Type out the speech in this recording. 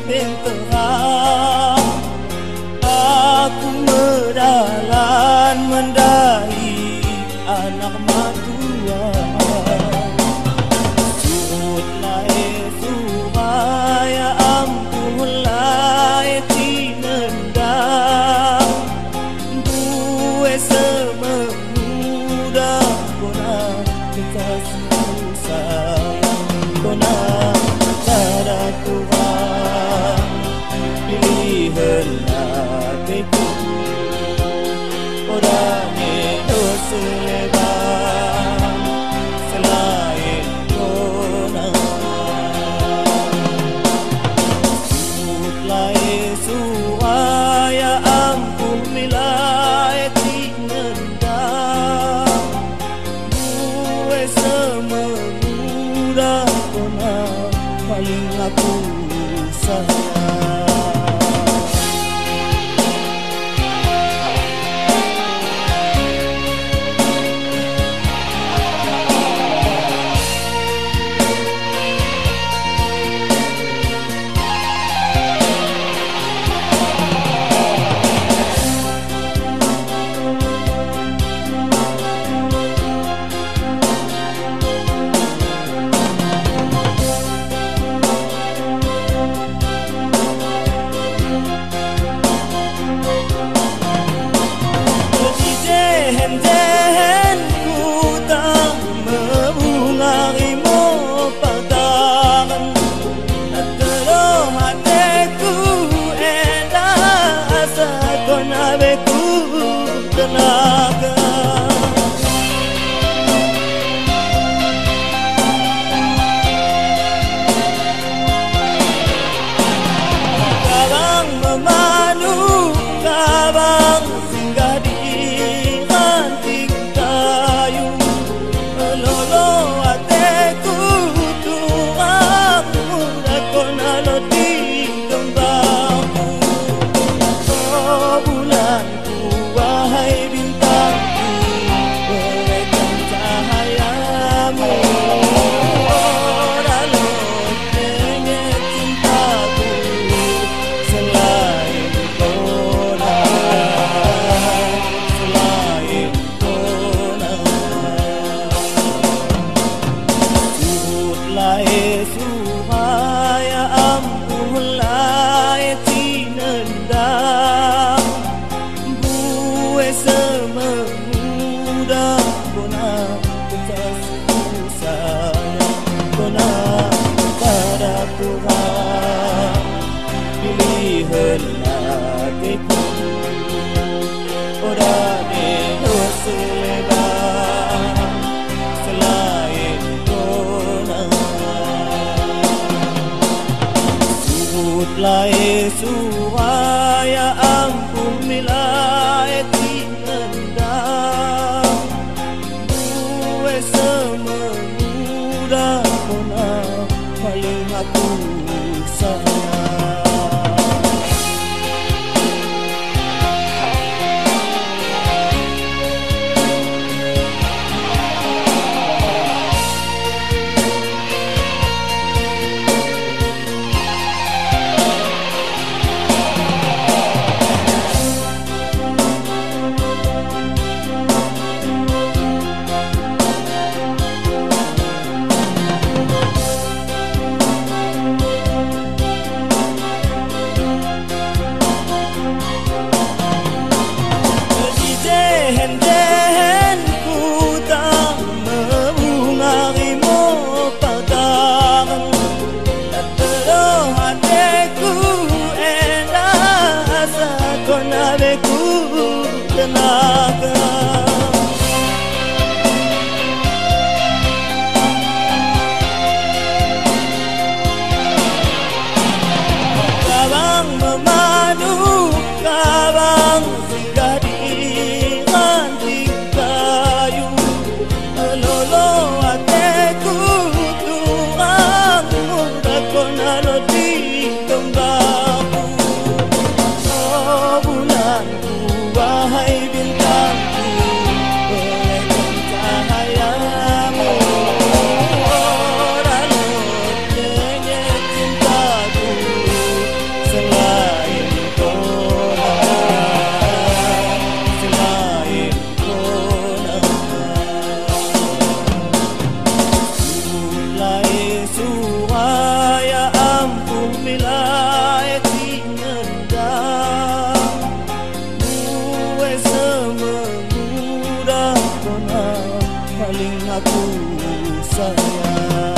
yang terang. Aku berjalan mendai anak matua. Surutlah supaya ampunlah tinendang. Gue sememuda kona kita susah. Kona cara Tuhan pilihan hatiku. Orangnya dosa lebar selain kona. Sebutlah supaya ampun milai tinendang. Gue sememuda kona paling aku sayang. Jehen ku tak membungai mo padangan. Atelo hatiku edah asa kona beku tenaga. Kabang memanu, kabang singgah di supaya ampunlah tinendang. Gue sememuda kona kita susah. Kona pada Tuhan pilihan hatiku. Udah dosa lebar selain kona. Sebutlah supaya ampun milai tinendang. Gue sememuda kona paling aku sayang. Jehen ku tak membungai mo padangan. Atelo hatiku edah asa kona beku tenaga. Kabang memadu, kabang singgah di sememudah kona paling aku sayang.